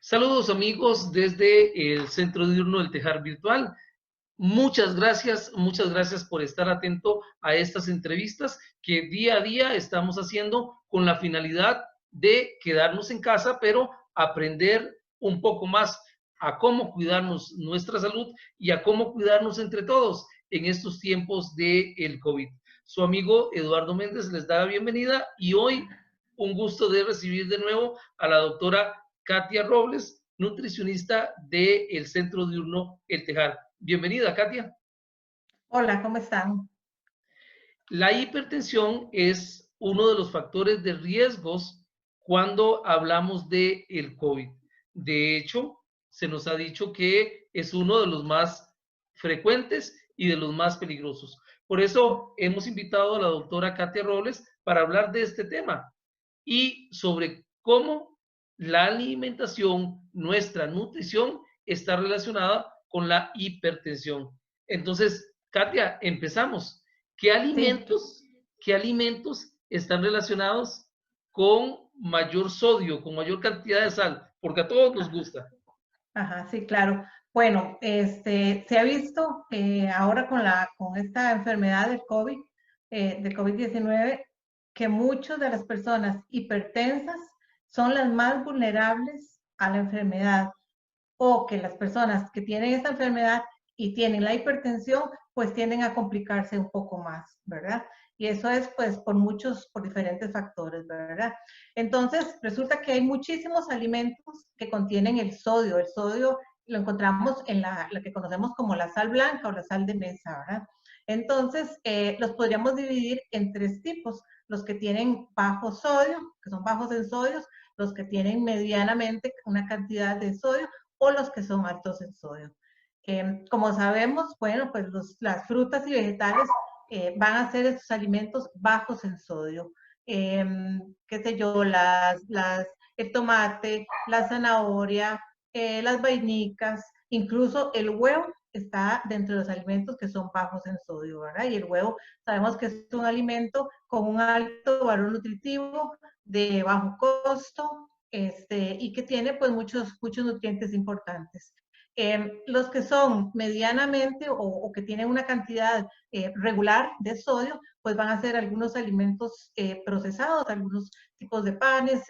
Saludos amigos desde el Centro Diurno del Tejar Virtual. Muchas gracias por estar atento a estas entrevistas que día a día estamos haciendo con la finalidad de quedarnos en casa, pero aprender un poco más a cómo cuidarnos nuestra salud y a cómo cuidarnos entre todos en estos tiempos del COVID. Su amigo Eduardo Méndez les da la bienvenida y hoy un gusto de recibir de nuevo a la doctora Katia Robles, nutricionista del Centro Diurno El Tejar. Bienvenida, Katia. Hola, ¿cómo están? La hipertensión es uno de los factores de riesgos cuando hablamos de el COVID. De hecho, se nos ha dicho que es uno de los más frecuentes y de los más peligrosos. Por eso hemos invitado a la doctora Katia Robles para hablar de este tema y sobre cómo la alimentación, nuestra nutrición, está relacionada con la hipertensión. Entonces, Katia, empezamos. ¿Qué Sí, alimentos, qué alimentos están relacionados con mayor sodio, con mayor cantidad de sal? Porque a todos nos ajá, gusta. ajá, sí, claro. Bueno, se ha visto ahora con esta enfermedad del COVID-19, que muchas de las personas hipertensas son las más vulnerables a la enfermedad, o que las personas que tienen esta enfermedad y tienen la hipertensión, pues tienden a complicarse un poco más, ¿verdad? Y eso es pues por diferentes factores, ¿verdad? Entonces, resulta que hay muchísimos alimentos que contienen el sodio. El sodio lo encontramos en la que conocemos como la sal blanca o la sal de mesa, ¿verdad? Entonces, los podríamos dividir en tres tipos: los que tienen bajo sodio, que son bajos en sodios; los que tienen medianamente una cantidad de sodio; o los que son altos en sodio. Como sabemos, bueno, pues las frutas y vegetales van a ser estos alimentos bajos en sodio. Eh, Qué sé yo, el tomate, la zanahoria, las vainicas, incluso el huevo está dentro de los alimentos que son bajos en sodio, ¿verdad? Y el huevo sabemos que es un alimento con un alto valor nutritivo, de bajo costo, y que tiene pues muchos nutrientes importantes. Los que son medianamente o que tienen una cantidad regular de sodio, pues van a ser algunos alimentos procesados, algunos tipos de panes,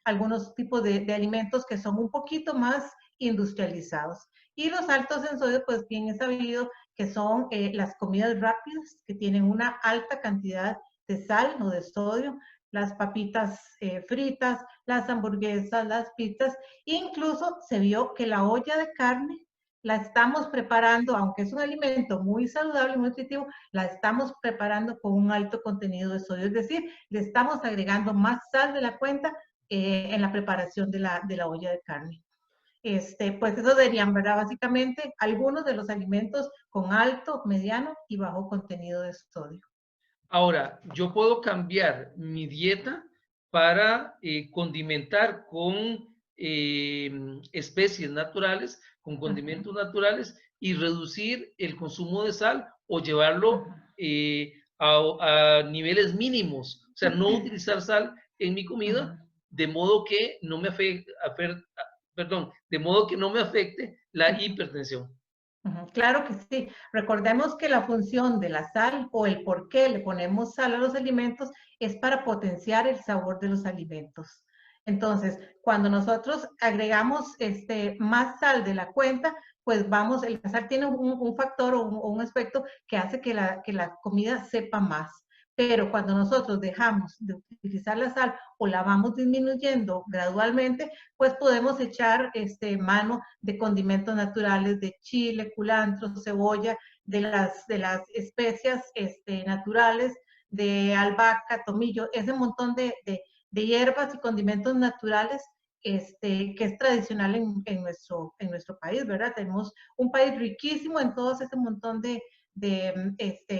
algunos tipos de alimentos que son un poquito más industrializados. Y los altos en sodio, pues bien es sabido que son las comidas rápidas, que tienen una alta cantidad de sal o de sodio, las papitas fritas, las hamburguesas, las pizzas. Incluso se vio que la olla de carne la estamos preparando, aunque es un alimento muy saludable y muy nutritivo, la estamos preparando con un alto contenido de sodio, es decir, le estamos agregando más sal de la cuenta en la preparación de la olla de carne. Pues eso serían, ¿verdad? Básicamente algunos de los alimentos con alto, mediano y bajo contenido de sodio. Ahora, yo puedo cambiar mi dieta para condimentar con especies naturales, con Uh -huh, condimentos naturales y reducir el consumo de sal o uh llevarlo -huh, a niveles mínimos. O sea, no utilizar sal en mi uh comida -huh. de modo que no me afecte, perdón, de modo que no me afecte la hipertensión. Claro que sí. Recordemos que la función de la sal, o el por qué le ponemos sal a los alimentos, es para potenciar el sabor de los alimentos. Entonces, cuando nosotros agregamos más sal de la cuenta, pues la sal tiene un factor o un aspecto que hace que la comida sepa más. Pero cuando nosotros dejamos de utilizar la sal o la vamos disminuyendo gradualmente, pues podemos echar mano de condimentos naturales, de chile, culantro, cebolla, de las especias naturales, de albahaca, tomillo, ese montón de hierbas y condimentos naturales que es tradicional en nuestro país, ¿verdad? Tenemos un país riquísimo en todo ese montón de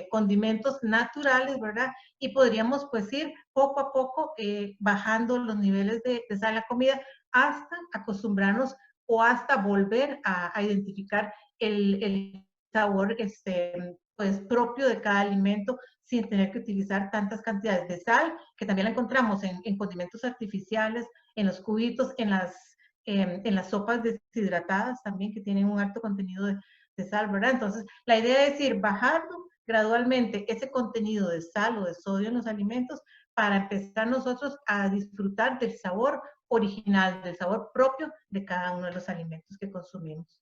condimentos naturales, ¿verdad? Y podríamos pues ir poco a poco bajando los niveles de sal en la comida hasta acostumbrarnos o hasta volver a identificar el sabor pues propio de cada alimento, sin tener que utilizar tantas cantidades de sal, que también la encontramos en condimentos artificiales, en los cubitos, en las sopas deshidratadas también, que tienen un alto contenido de sal, ¿verdad? Entonces, la idea es ir bajando gradualmente ese contenido de sal o de sodio en los alimentos para empezar nosotros a disfrutar del sabor original, del sabor propio de cada uno de los alimentos que consumimos.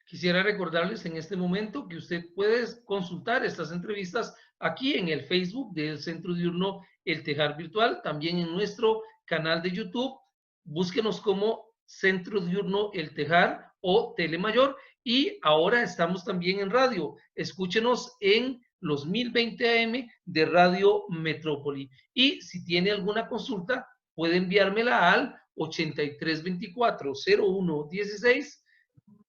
Quisiera recordarles en este momento que usted puede consultar estas entrevistas aquí en el Facebook del Centro Diurno El Tejar Virtual, también en nuestro canal de YouTube. Búsquenos como Centro Diurno El Tejar o Telemayor, y ahora estamos también en radio. Escúchenos en los 1020 AM de Radio Metrópoli. Y si tiene alguna consulta, puede enviármela al 8324-0116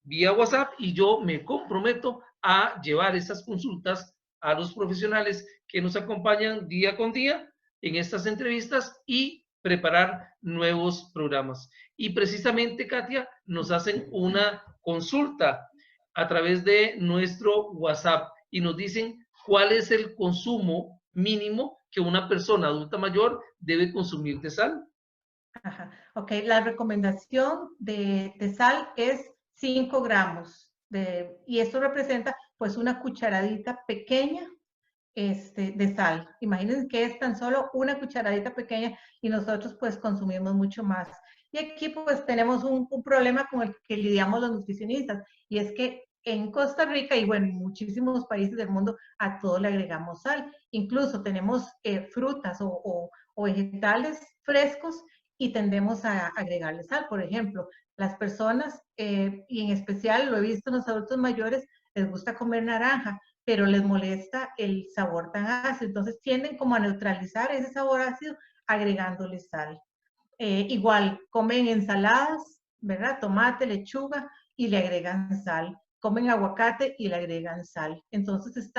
vía WhatsApp, y yo me comprometo a llevar esas consultas a los profesionales que nos acompañan día con día en estas entrevistas y preparar nuevos programas. Y precisamente, Katia, nos hacen una consulta a través de nuestro WhatsApp y nos dicen cuál es el consumo mínimo que una persona adulta mayor debe consumir de sal. Ajá. Ok, la recomendación de sal es 5 gramos, y esto representa pues una cucharadita pequeña de sal. Imagínense que es tan solo una cucharadita pequeña y nosotros pues consumimos mucho más. Y aquí pues tenemos un problema con el que lidiamos los nutricionistas, y es que en Costa Rica y bueno, en muchísimos países del mundo a todo le agregamos sal. Incluso tenemos frutas o vegetales frescos y tendemos a agregarle sal. Por ejemplo, las personas, y en especial lo he visto en los adultos mayores, les gusta comer naranja, pero les molesta el sabor tan ácido. Entonces tienden como a neutralizar ese sabor ácido agregándole sal. Igual, comen ensaladas, ¿verdad? Tomate, lechuga y le agregan sal. Comen aguacate y le agregan sal. Entonces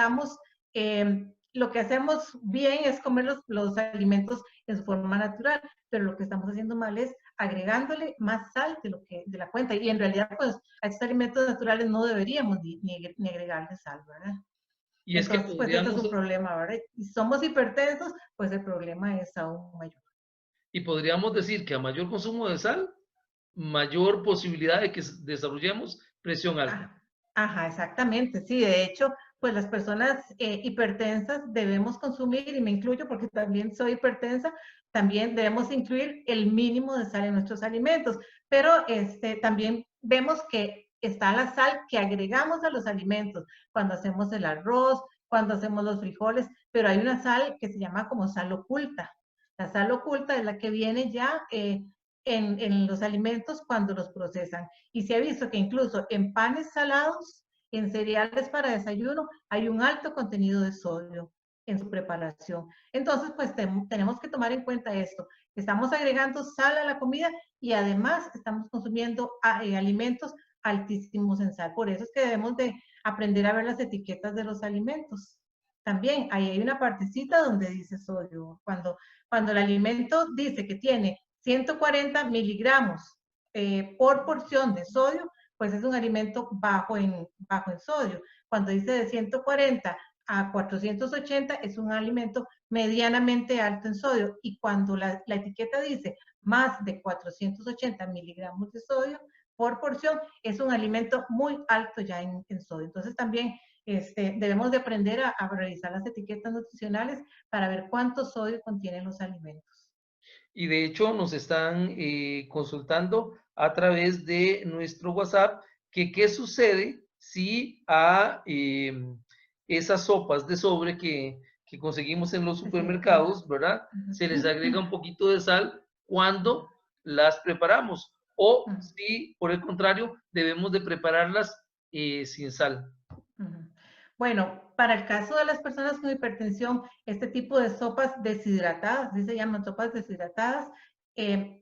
lo que hacemos bien es comer los alimentos en su forma natural, pero lo que estamos haciendo mal es agregándole más sal de la cuenta. Y en realidad, pues, a estos alimentos naturales no deberíamos ni agregarle sal, ¿verdad? Y es que Entonces, pues, esto es podríamos, un problema, ¿verdad? Y somos hipertensos, pues el problema es aún mayor. y podríamos decir que a mayor consumo de sal, mayor posibilidad de que desarrollemos presión alta. Ajá, exactamente, sí, de hecho, pues las personas hipertensas debemos consumir, y me incluyo porque también soy hipertensa, también debemos incluir el mínimo de sal en nuestros alimentos, pero también vemos que está la sal que agregamos a los alimentos cuando hacemos el arroz, cuando hacemos los frijoles, pero hay una sal que se llama como sal oculta. La sal oculta es la que viene ya en los alimentos cuando los procesan. Y se ha visto que incluso en panes salados, en cereales para desayuno, hay un alto contenido de sodio en su preparación. Entonces, pues tenemos que tomar en cuenta esto. Estamos agregando sal a la comida y además estamos consumiendo alimentos altísimos en sal. Por eso es que debemos de aprender a ver las etiquetas de los alimentos. También ahí hay una partecita donde dice sodio. Cuando el alimento dice que tiene 140 miligramos por porción de sodio, pues es un alimento bajo en sodio. Cuando dice de 140 a 480 es un alimento medianamente alto en sodio. Y cuando la etiqueta dice más de 480 miligramos de sodio por porción, es un alimento muy alto ya en sodio. Entonces también debemos de aprender a revisar las etiquetas nutricionales para ver cuánto sodio contienen los alimentos. Y de hecho nos están consultando a través de nuestro WhatsApp que qué sucede si a esas sopas de sobre que conseguimos en los supermercados, ¿verdad? Se les agrega un poquito de sal cuando las preparamos, o si por el contrario debemos de prepararlas sin sal. Bueno, para el caso de las personas con hipertensión, este tipo de sopas deshidratadas, así se llaman sopas deshidratadas,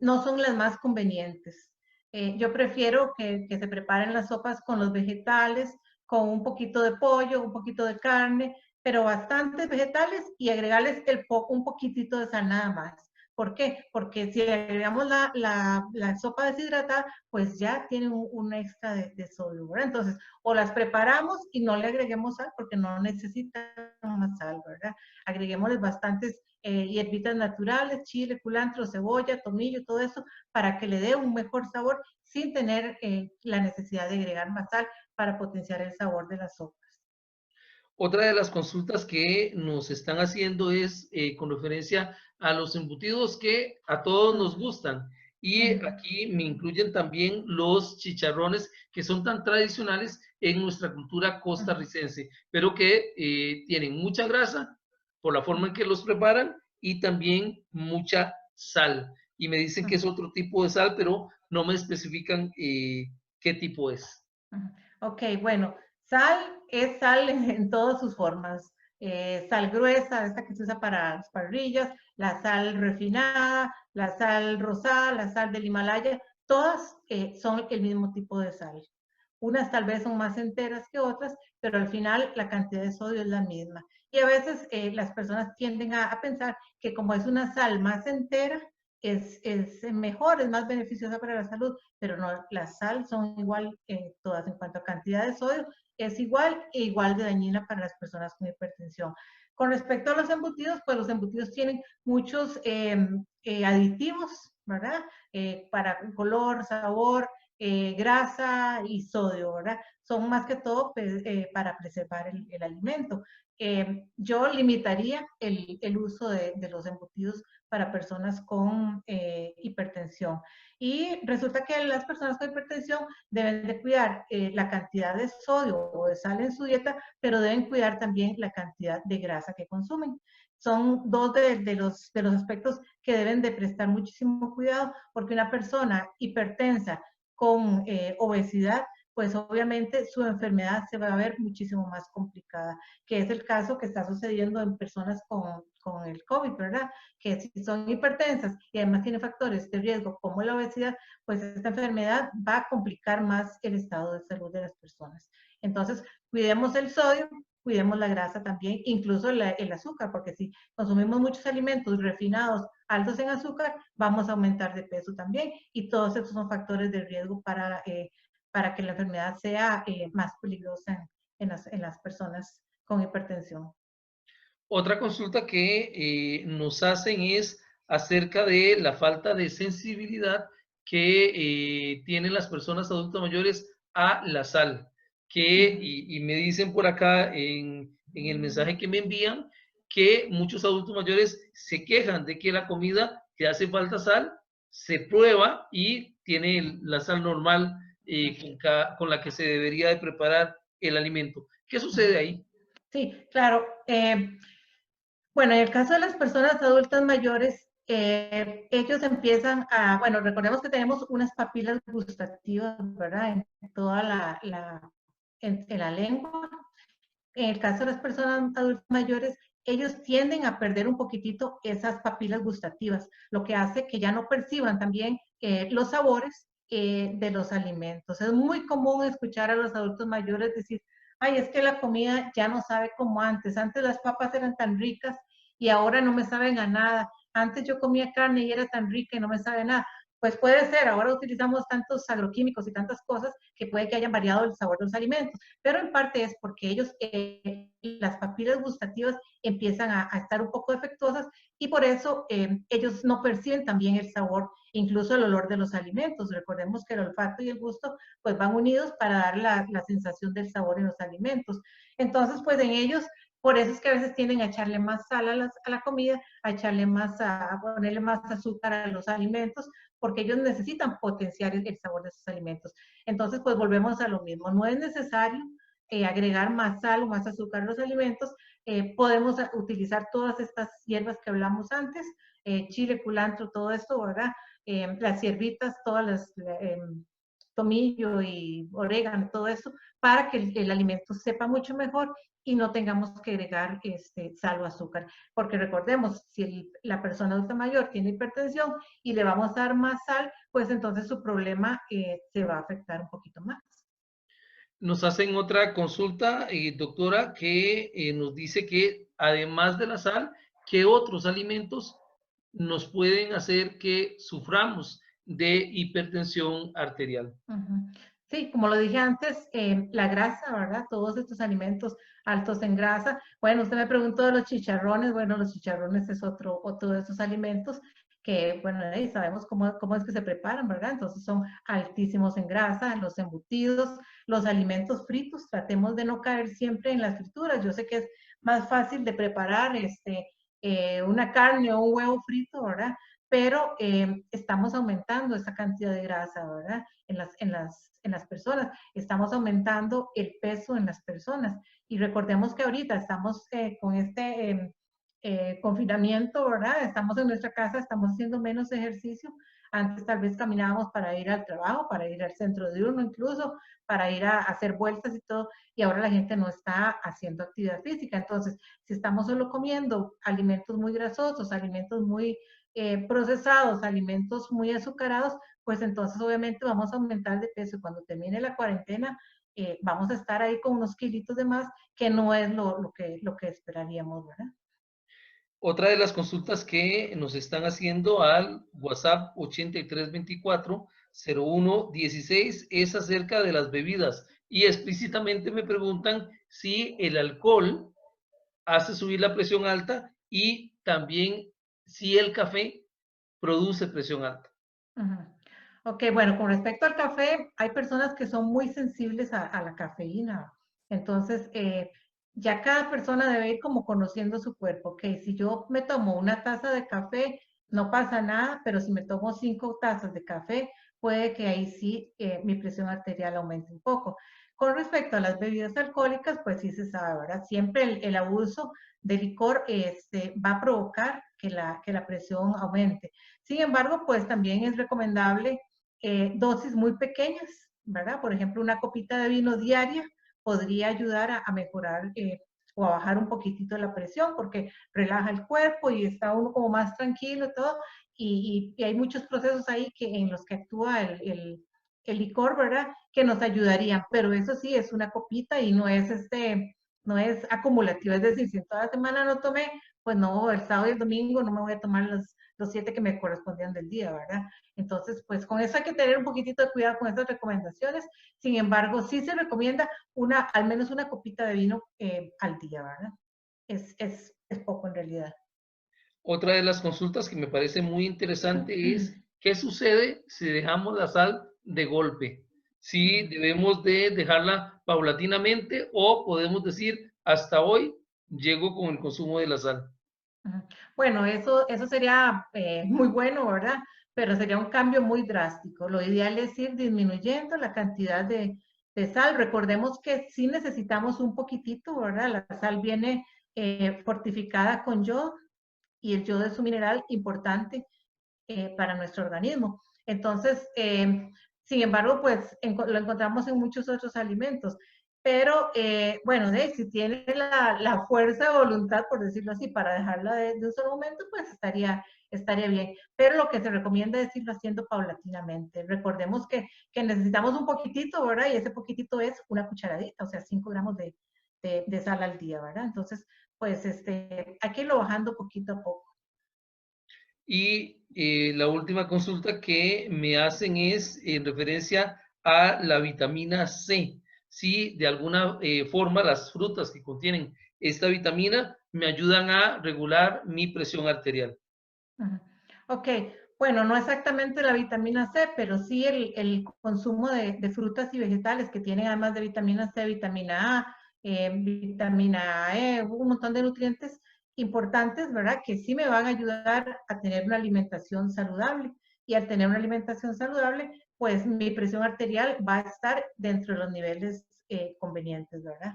no son las más convenientes. Yo prefiero que se preparen las sopas con los vegetales, con un poquito de pollo, un poquito de carne, pero bastantes vegetales, y agregarles un poquitito de sal nada más. ¿Por qué? Porque si agregamos la sopa deshidratada, pues ya tiene un extra de sodio, ¿verdad? Entonces, o las preparamos y no le agreguemos sal porque no necesitan más sal, ¿verdad? Agreguémosles bastantes hierbitas naturales, chile, culantro, cebolla, tomillo, todo eso, para que le dé un mejor sabor sin tener la necesidad de agregar más sal para potenciar el sabor de las sopas. Otra de las consultas que nos están haciendo es con referencia a los embutidos que a todos nos gustan. Y Ujú. aquí me incluyen también los chicharrones que son tan tradicionales en nuestra cultura costarricense, pero que tienen mucha grasa por la forma en que los preparan y también mucha sal. Y me dicen que es otro tipo de sal, pero no me especifican qué tipo es. Ok, bueno, sal es sal en todas sus formas. Sal gruesa, esta que se usa para las parrillas, la sal refinada, la sal rosada, la sal del Himalaya, todas son el mismo tipo de sal. Unas tal vez son más enteras que otras, pero al final la cantidad de sodio es la misma. Y a veces las personas tienden a pensar que como es una sal más entera, es mejor, es más beneficiosa para la salud, pero no, las sal son igual todas en cuanto a cantidad de sodio, es igual e igual de dañina para las personas con hipertensión. Con respecto a los embutidos, pues los embutidos tienen muchos aditivos, ¿verdad? Para color, sabor, grasa y sodio, ¿verdad? Son más que todo pues, para preservar el alimento. Yo limitaría el uso de los embutidos para personas con hipertensión. Y resulta que las personas con hipertensión deben de cuidar la cantidad de sodio o de sal en su dieta, pero deben cuidar también la cantidad de grasa que consumen. Son dos de los aspectos que deben de prestar muchísimo cuidado, porque una persona hipertensa con obesidad, pues obviamente su enfermedad se va a ver muchísimo más complicada, que es el caso que está sucediendo en personas con el COVID, ¿verdad? Que si son hipertensas y además tienen factores de riesgo como la obesidad, pues esta enfermedad va a complicar más el estado de salud de las personas. Entonces, cuidemos el sodio, cuidemos la grasa también, incluso el azúcar, porque si consumimos muchos alimentos refinados, altos en azúcar, vamos a aumentar de peso también y todos esos son factores de riesgo para que la enfermedad sea más peligrosa en las personas con hipertensión. Otra consulta que nos hacen es acerca de la falta de sensibilidad que tienen las personas adultas mayores a la sal, que, y me dicen por acá en el mensaje que me envían, que muchos adultos mayores se quejan de que la comida que hace falta sal se prueba y tiene la sal normal con la que se debería de preparar el alimento. ¿Qué sucede ahí? Sí, claro. Bueno, en el caso de las personas adultas mayores, ellos empiezan a, bueno, recordemos que tenemos unas papilas gustativas, ¿verdad? En toda en la lengua. En el caso de las personas adultas mayores, ellos tienden a perder un poquitito esas papilas gustativas, lo que hace que ya no perciban también los sabores de los alimentos. Es muy común escuchar a los adultos mayores decir, ay, es que la comida ya no sabe como antes. Antes las papas eran tan ricas y ahora no me saben a nada. Antes yo comía carne y era tan rica y no me sabe a nada. Pues puede ser, ahora utilizamos tantos agroquímicos y tantas cosas que puede que hayan variado el sabor de los alimentos, pero en parte es porque ellos, las papilas gustativas empiezan a estar un poco defectuosas y por eso ellos no perciben también el sabor, incluso el olor de los alimentos. Recordemos que el olfato y el gusto pues van unidos para dar la sensación del sabor en los alimentos. Entonces, pues en ellos por eso es que a veces tienden a echarle más sal a la comida, a echarle más, a ponerle más azúcar a los alimentos, porque ellos necesitan potenciar el sabor de esos alimentos. Entonces, pues volvemos a lo mismo. No es necesario agregar más sal o más azúcar a los alimentos. Podemos utilizar todas estas hierbas que hablamos antes, chile, culantro, todo esto, ¿verdad? Las hierbitas, todas las tomillo y orégano, todo eso, para que el alimento sepa mucho mejor y no tengamos que agregar sal o azúcar. Porque recordemos, si la persona adulta mayor tiene hipertensión y le vamos a dar más sal, pues entonces su problema se va a afectar un poquito más. Nos hacen otra consulta, doctora, que nos dice que además de la sal, ¿qué otros alimentos nos pueden hacer que suframos de hipertensión arterial. Ujú. Sí, como lo dije antes, la grasa, ¿verdad? Todos estos alimentos altos en grasa. Bueno, usted me preguntó de los chicharrones. Bueno, los chicharrones es otro de estos alimentos que, bueno, ahí sabemos cómo es que se preparan, ¿verdad? Entonces son altísimos en grasa, los embutidos, los alimentos fritos. Tratemos de no caer siempre en las frituras. Yo sé que es más fácil de preparar una carne o un huevo frito, ¿verdad? Pero estamos aumentando esa cantidad de grasa, ¿verdad? En las personas, estamos aumentando el peso en las personas. Y recordemos que ahorita estamos con este confinamiento, ¿verdad? Estamos en nuestra casa, estamos haciendo menos ejercicio. Antes tal vez caminábamos para ir al trabajo, para ir al centro diurno incluso, para ir a hacer vueltas y todo, y ahora la gente no está haciendo actividad física. Entonces, si estamos solo comiendo alimentos muy grasosos, alimentos muy procesados, alimentos muy azucarados, pues entonces obviamente vamos a aumentar de peso. Cuando termine la cuarentena, vamos a estar ahí con unos kilitos de más, que no es lo que esperaríamos, ¿verdad? Otra de las consultas que nos están haciendo al WhatsApp 8324-0116 es acerca de las bebidas y explícitamente me preguntan si el alcohol hace subir la presión alta y también si el café produce presión alta. Ujú. Ok, bueno, con respecto al café, hay personas que son muy sensibles a la cafeína. Entonces, ya cada persona debe ir como conociendo su cuerpo. Ok, si yo me tomo una taza de café, no pasa nada, pero si me tomo 5 tazas de café, puede que ahí sí mi presión arterial aumente un poco. Con respecto a las bebidas alcohólicas, pues sí se sabe, ¿verdad? Siempre el abuso de licor va a provocar que la presión aumente. Sin embargo, pues también es recomendable dosis muy pequeñas, ¿verdad? Por ejemplo, una copita de vino diaria podría ayudar a mejorar o a bajar un poquitito la presión porque relaja el cuerpo y está uno como más tranquilo y todo. Y hay muchos procesos ahí en los que actúa el licor, ¿verdad? Que nos ayudarían, pero eso sí es una copita y no es acumulativo. Es decir, si en toda la semana no tomé, pues no, el sábado y el domingo no me voy a tomar los 7 que me correspondían del día, ¿verdad? Entonces, pues con eso hay que tener un poquitito de cuidado con estas recomendaciones. Sin embargo, sí se recomienda al menos una copita de vino al día, ¿verdad? Es poco en realidad. Otra de las consultas que me parece muy interesante es qué sucede si dejamos la sal de golpe. Si debemos de dejarla paulatinamente o podemos decir hasta hoy llego con el consumo de la sal. Bueno, eso sería muy bueno, ¿verdad? Pero sería un cambio muy drástico. Lo ideal es ir disminuyendo la cantidad de sal. Recordemos que sí necesitamos un poquitito, ¿verdad? La sal viene fortificada con yodo y el yodo es un mineral importante para nuestro organismo. Entonces, sin embargo, pues lo encontramos en muchos otros alimentos. Pero bueno, si tiene la fuerza de voluntad, por decirlo así, para dejarla de un solo momento, pues estaría bien. Pero lo que se recomienda es irlo haciendo paulatinamente. Recordemos que necesitamos un poquitito, ¿verdad? Y ese poquitito es una cucharadita, o sea, 5 gramos de sal al día, ¿verdad? Entonces, pues hay que irlo bajando poquito a poco. Y la última consulta que me hacen es en referencia a la vitamina C. Si de alguna forma las frutas que contienen esta vitamina me ayudan a regular mi presión arterial. Ujú. Ok, bueno, no exactamente la vitamina C, pero sí el consumo de frutas y vegetales que tienen además de vitamina C, vitamina A, vitamina E, un montón de nutrientes importantes, ¿verdad? Que sí me van a ayudar a tener una alimentación saludable. Y al tener una alimentación saludable, pues mi presión arterial va a estar dentro de los niveles convenientes, ¿verdad?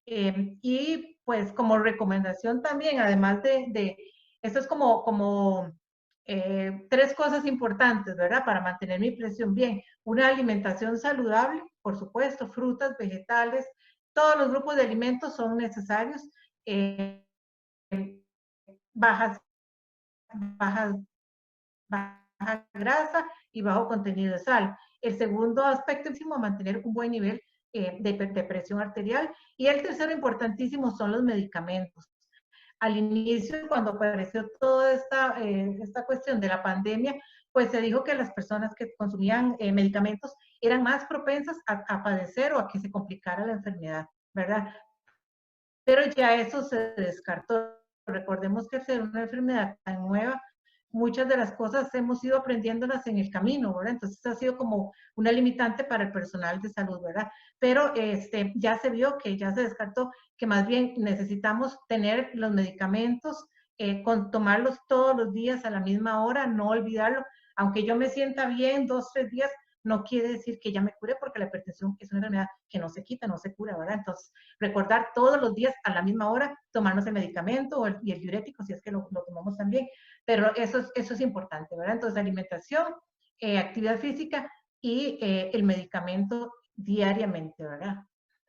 Y pues como recomendación también, además de esto es como 3 cosas importantes, ¿verdad? Para mantener mi presión bien. Una alimentación saludable, por supuesto, frutas, vegetales, todos los grupos de alimentos son necesarios. Eh, bajas, bajas, baja grasa y bajo contenido de sal. El segundo aspecto es mantener un buen nivel de presión arterial. Y el tercero importantísimo son los medicamentos. al inicio, cuando apareció toda esta cuestión de la pandemia, pues se dijo que las personas que consumían medicamentos eran más propensas a padecer o a que se complicara la enfermedad, ¿verdad? Pero ya eso se descartó. Recordemos que al ser una enfermedad tan nueva, muchas de las cosas hemos ido aprendiéndolas en el camino, ¿verdad? Entonces ha sido como una limitante para el personal de salud, ¿verdad? Pero ya se vio que ya se descartó que más bien necesitamos tener los medicamentos, tomarlos todos los días a la misma hora, no olvidarlo. Aunque yo me sienta bien 2, 3 días, no quiere decir que ya me cure, porque la hipertensión es una enfermedad que no se quita, no se cura, ¿verdad? Entonces, recordar todos los días a la misma hora tomarnos el medicamento y el diurético, si es que lo tomamos también, pero eso es importante, ¿verdad? Entonces, alimentación, actividad física y el medicamento diariamente, ¿verdad?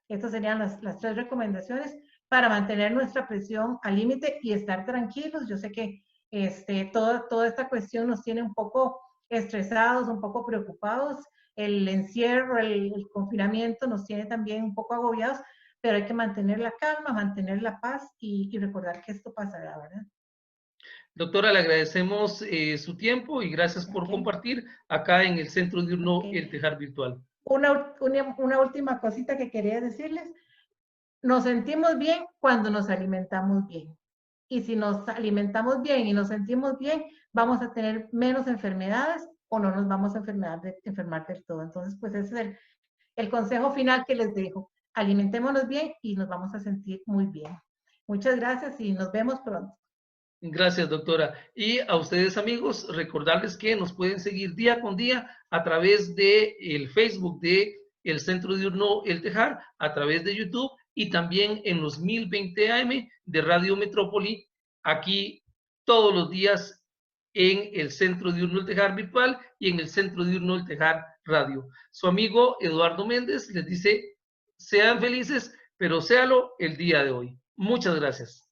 Estas serían las 3 recomendaciones para mantener nuestra presión al límite y estar tranquilos. Yo sé que toda esta cuestión nos tiene un poco estresados, un poco preocupados. El encierro, el confinamiento nos tiene también un poco agobiados, pero hay que mantener la calma, mantener la paz y recordar que esto pasará, ¿verdad? Doctora, le agradecemos su tiempo y gracias por Okay. compartir acá en el Centro Diurno Okay. El Tejar Virtual. Una última cosita que quería decirles. Nos sentimos bien cuando nos alimentamos bien. Y si nos alimentamos bien y nos sentimos bien, vamos a tener menos enfermedades o no nos vamos a enfermar del todo. Entonces, pues ese es el consejo final que les dejo. Alimentémonos bien y nos vamos a sentir muy bien. Muchas gracias y nos vemos pronto. Gracias, doctora. Y a ustedes, amigos, recordarles que nos pueden seguir día con día a través de el Facebook de el Centro Diurno El Tejar, a través de YouTube y también en los 1020 AM de Radio Metrópoli, aquí todos los días en el Centro Diurno El Tejar Virtual y en el Centro Diurno El Tejar Radio. Su amigo Eduardo Méndez les dice, sean felices, pero séalo el día de hoy. Muchas gracias.